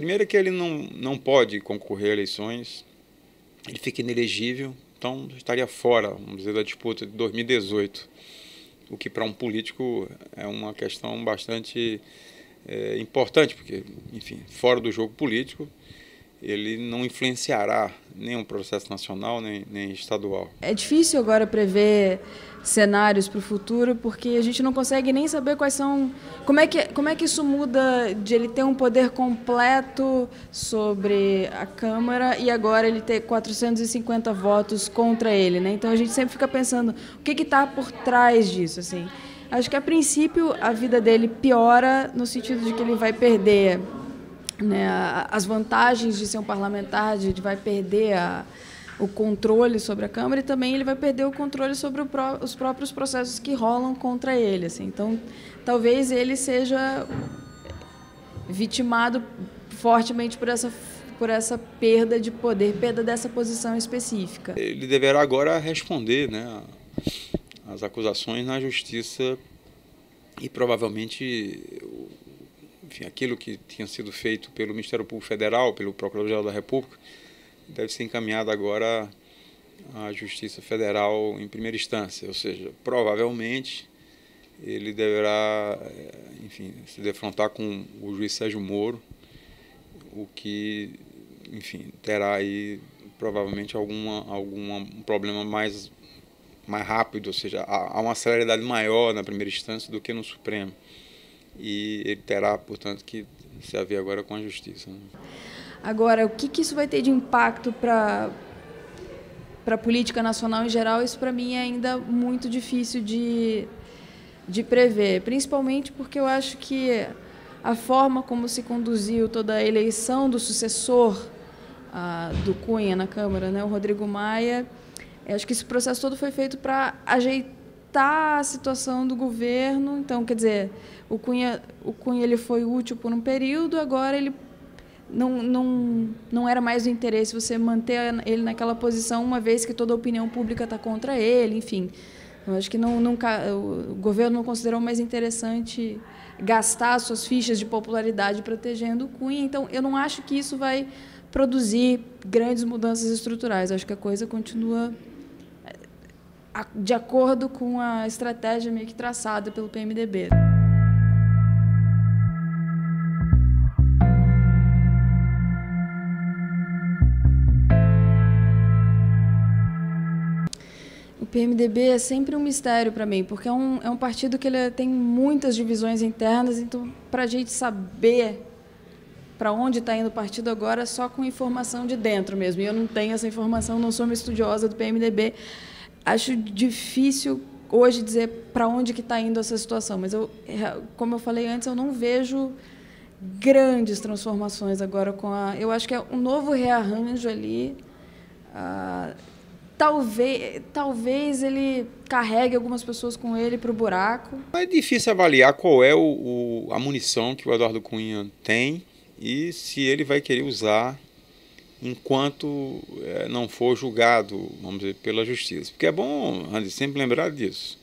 Primeiro é que ele não pode concorrer a eleições, ele fica inelegível, então estaria fora, vamos dizer, da disputa de 2018, o que para um político é uma questão bastante importante, porque, enfim, fora do jogo político, ele não influenciará nem o processo nacional, nem estadual. É difícil agora prever cenários para o futuro, porque a gente não consegue nem saber quais são... Como é que isso muda de ele ter um poder completo sobre a Câmara e agora ele ter 450 votos contra ele, né? Então a gente sempre fica pensando, o que está por trás disso, assim? Acho que, a princípio, a vida dele piora no sentido de que ele vai perder, né, as vantagens de ser um parlamentar, de vai perder o controle sobre a Câmara, e também ele vai perder o controle sobre os próprios processos que rolam contra ele. Assim. Então, talvez ele seja vitimado fortemente por essa perda de poder, perda dessa posição específica. Ele deverá agora responder, né, as acusações na Justiça e provavelmente, enfim, aquilo que tinha sido feito pelo Ministério Público Federal, pelo Procurador-Geral da República, deve ser encaminhado agora à Justiça Federal em primeira instância, ou seja, provavelmente ele deverá, enfim, se defrontar com o juiz Sérgio Moro, o que, enfim, terá aí provavelmente algum problema mais rápido, ou seja, há uma celeridade maior na primeira instância do que no Supremo. E ele terá, portanto, que se haver agora com a Justiça. Né? Agora, o que isso vai ter de impacto para a política nacional em geral? Isso, para mim, é ainda muito difícil de prever, principalmente porque eu acho que a forma como se conduziu toda a eleição do sucessor do Cunha na Câmara, né, o Rodrigo Maia, acho que esse processo todo foi feito para ajeitar a situação do governo. Então, quer dizer, o Cunha ele foi útil por um período, agora ele não era mais do interesse você manter ele naquela posição, uma vez que toda a opinião pública está contra ele, enfim. Eu acho que o governo não considerou mais interessante gastar suas fichas de popularidade protegendo o Cunha. Então, eu não acho que isso vai produzir grandes mudanças estruturais. Eu acho que a coisa continua de acordo com a estratégia meio que traçada pelo PMDB. O PMDB é sempre um mistério para mim, porque é um partido que ele tem muitas divisões internas, então, para a gente saber para onde está indo o partido agora, é só com informação de dentro mesmo. E eu não tenho essa informação, não sou uma estudiosa do PMDB. Acho difícil hoje dizer para onde que está indo essa situação, mas como eu falei antes, eu não vejo grandes transformações agora eu acho que é um novo rearranjo ali. Talvez ele carregue algumas pessoas com ele para o buraco. É difícil avaliar qual é a munição que o Eduardo Cunha tem e se ele vai querer usar enquanto não for julgado, vamos dizer, pela Justiça. Porque é bom, Randy, sempre lembrar disso.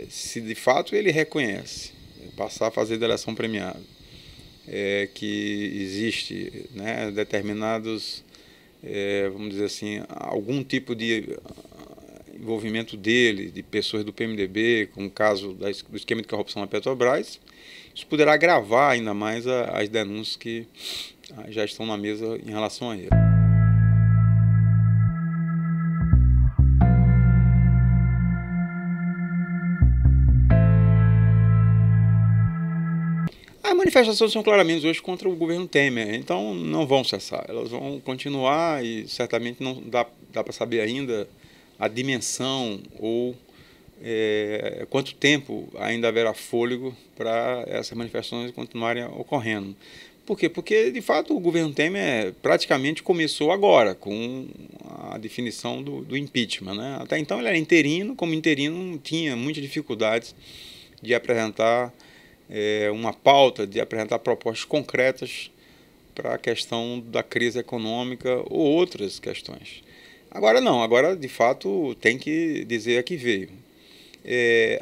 Se de fato ele reconhece, passar a fazer delação premiada, que existe, né, determinados, vamos dizer assim, algum tipo de envolvimento dele, de pessoas do PMDB, como o caso do esquema de corrupção na Petrobras, isso poderá agravar ainda mais as denúncias que já estão na mesa em relação a ele. As manifestações são claramente hoje contra o governo Temer, então não vão cessar, elas vão continuar e certamente não dá para saber ainda a dimensão ou quanto tempo ainda haverá fôlego para essas manifestações continuarem ocorrendo. Por quê? Porque, de fato, o governo Temer praticamente começou agora, com a definição do impeachment. Né? Até então ele era interino, como interino tinha muitas dificuldades de apresentar uma pauta, de apresentar propostas concretas para a questão da crise econômica ou outras questões. Agora não, agora de fato tem que dizer a que veio.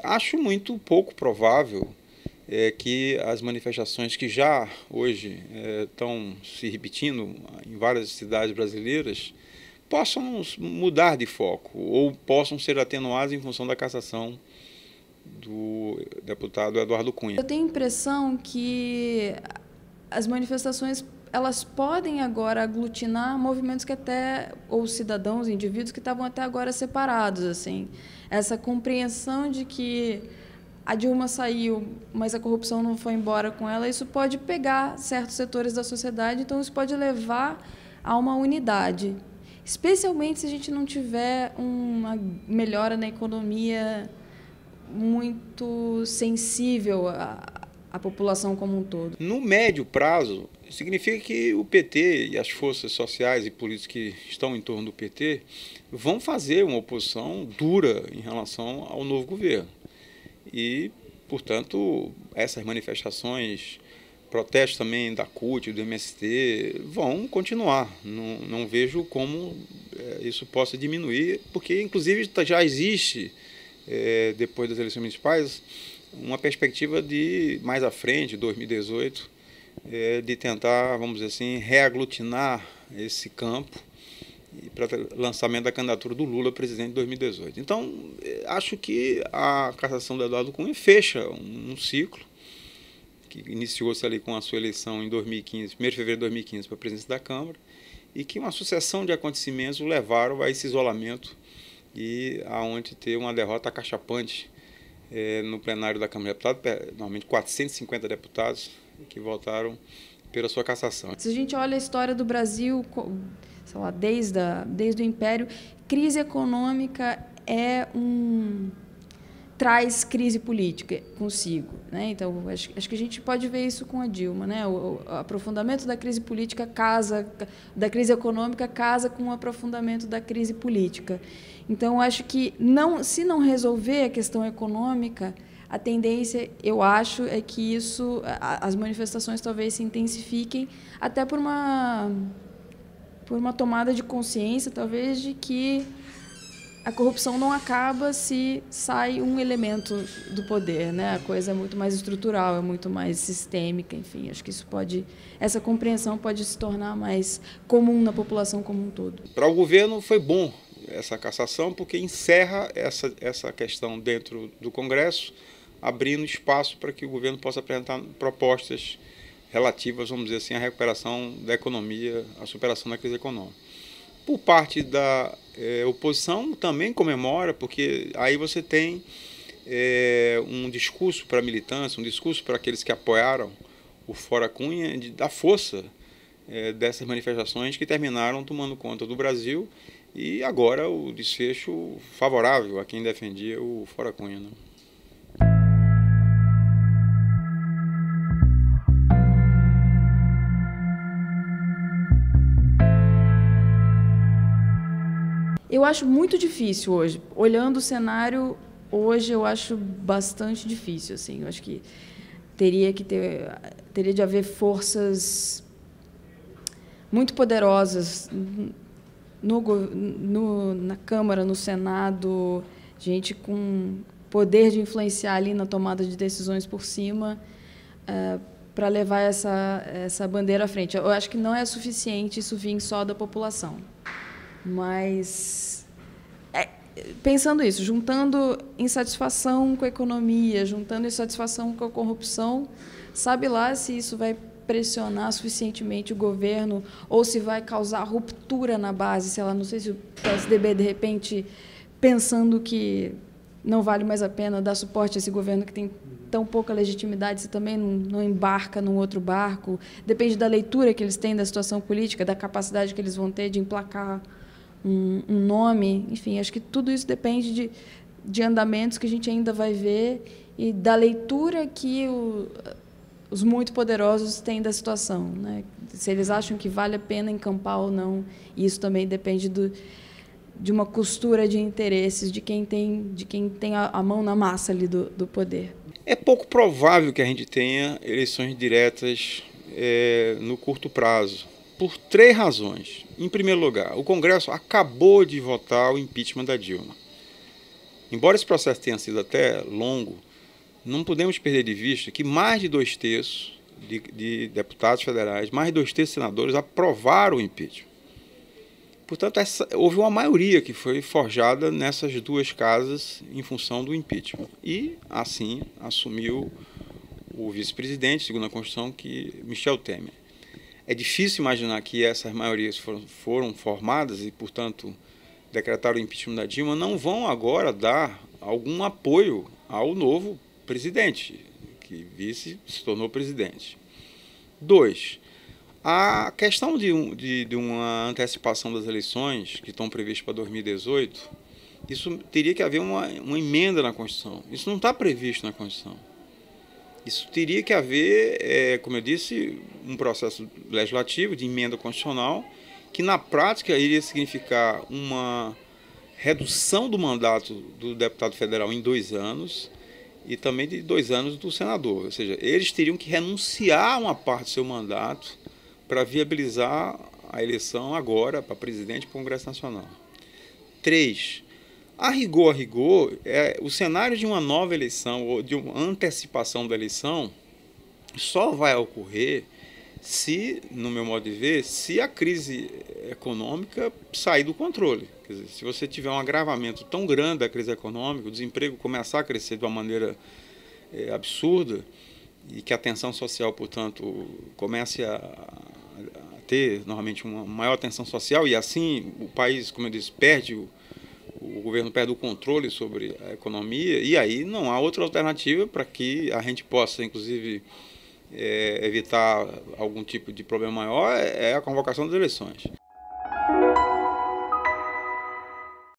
Acho muito pouco provável que as manifestações que já hoje estão se repetindo em várias cidades brasileiras possam mudar de foco ou possam ser atenuadas em função da cassação do deputado Eduardo Cunha. Eu tenho a impressão que as manifestações elas podem agora aglutinar movimentos que até, ou cidadãos, indivíduos que estavam até agora separados, assim. Essa compreensão de que a Dilma saiu, mas a corrupção não foi embora com ela, isso pode pegar certos setores da sociedade, então isso pode levar a uma unidade. Especialmente se a gente não tiver uma melhora na economia muito sensível à população como um todo. No médio prazo, significa que o PT e as forças sociais e políticas que estão em torno do PT vão fazer uma oposição dura em relação ao novo governo. E, portanto, essas manifestações, protestos também da CUT, do MST, vão continuar. Não vejo como isso possa diminuir, porque, inclusive, já existe, depois das eleições municipais, uma perspectiva de, mais à frente, 2018, de tentar, vamos dizer assim, reaglutinar esse campo para o lançamento da candidatura do Lula presidente em 2018. Então, acho que a cassação do Eduardo Cunha fecha um ciclo que iniciou-se ali com a sua eleição em 2015, 1º de fevereiro de 2015, para a presidência da Câmara, e que uma sucessão de acontecimentos o levaram a esse isolamento e aonde ter uma derrota acachapante no plenário da Câmara de Deputados, normalmente 450 deputados que votaram pela sua cassação. Se a gente olha a história do Brasil, sei lá, desde o Império, crise econômica traz crise política consigo, né? Então, acho que a gente pode ver isso com a Dilma, né? O aprofundamento da crise política da crise econômica casa com o aprofundamento da crise política. Então, acho que se não resolver a questão econômica, a tendência, eu acho, é que as manifestações talvez se intensifiquem até por uma tomada de consciência, talvez, de que a corrupção não acaba se sai um elemento do poder, né? A coisa é muito mais estrutural, é muito mais sistêmica, enfim, acho que essa compreensão pode se tornar mais comum na população como um todo. Para o governo foi bom essa cassação, porque encerra essa questão dentro do Congresso, abrindo espaço para que o governo possa apresentar propostas relativas, vamos dizer assim, à recuperação da economia, à superação da crise econômica. Por parte da oposição, também comemora, porque aí você tem um discurso para a militância, um discurso para aqueles que apoiaram o Fora Cunha, da força dessas manifestações que terminaram tomando conta do Brasil e agora o desfecho favorável a quem defendia o Fora Cunha, né? Eu acho muito difícil hoje. Olhando o cenário hoje, eu acho bastante difícil. Assim. Eu acho que teria de haver forças muito poderosas na Câmara, no Senado, gente com poder de influenciar ali na tomada de decisões por cima, para levar essa bandeira à frente. Eu acho que não é suficiente isso vir só da população. Mas, pensando isso, juntando insatisfação com a economia, juntando insatisfação com a corrupção, sabe lá se isso vai pressionar suficientemente o governo ou se vai causar ruptura na base, sei lá, não sei se o PSDB, de repente, pensando que não vale mais a pena dar suporte a esse governo que tem tão pouca legitimidade, se também não embarca num outro barco. Depende da leitura que eles têm da situação política, da capacidade que eles vão ter de emplacar um nome, enfim, acho que tudo isso depende de andamentos que a gente ainda vai ver e da leitura que os muito poderosos têm da situação, né? Se eles acham que vale a pena encampar ou não, e isso também depende de uma costura de interesses de quem tem a mão na massa ali do poder. É pouco provável que a gente tenha eleições diretas no curto prazo, por 3 razões. Em primeiro lugar, o Congresso acabou de votar o impeachment da Dilma. Embora esse processo tenha sido até longo, não podemos perder de vista que mais de 2/3 de deputados federais, mais de 2/3 de senadores aprovaram o impeachment. Portanto, houve uma maioria que foi forjada nessas duas casas em função do impeachment. E, assim, assumiu o vice-presidente, segundo a Constituição, Michel Temer. É difícil imaginar que essas maiorias foram formadas e, portanto, decretaram o impeachment da Dilma, não vão agora dar algum apoio ao novo presidente, que se tornou presidente. 2. A questão de uma antecipação das eleições, que estão previstas para 2018, isso teria que haver uma emenda na Constituição. Isso não está previsto na Constituição. Isso teria que haver, como eu disse, um processo legislativo de emenda constitucional, que na prática iria significar uma redução do mandato do deputado federal em 2 anos e também de 2 anos do senador. Ou seja, eles teriam que renunciar a uma parte do seu mandato para viabilizar a eleição agora para presidente e Congresso Nacional. 3. A rigor, o cenário de uma nova eleição ou de uma antecipação da eleição só vai ocorrer se, no meu modo de ver, se a crise econômica sair do controle. Quer dizer, se você tiver um agravamento tão grande da crise econômica, o desemprego começar a crescer de uma maneira absurda e que a tensão social, portanto, comece a ter, normalmente, uma maior tensão social e, assim, o país, como eu disse, o governo perde o controle sobre a economia e aí não há outra alternativa para que a gente possa, inclusive, evitar algum tipo de problema maior, é a convocação das eleições.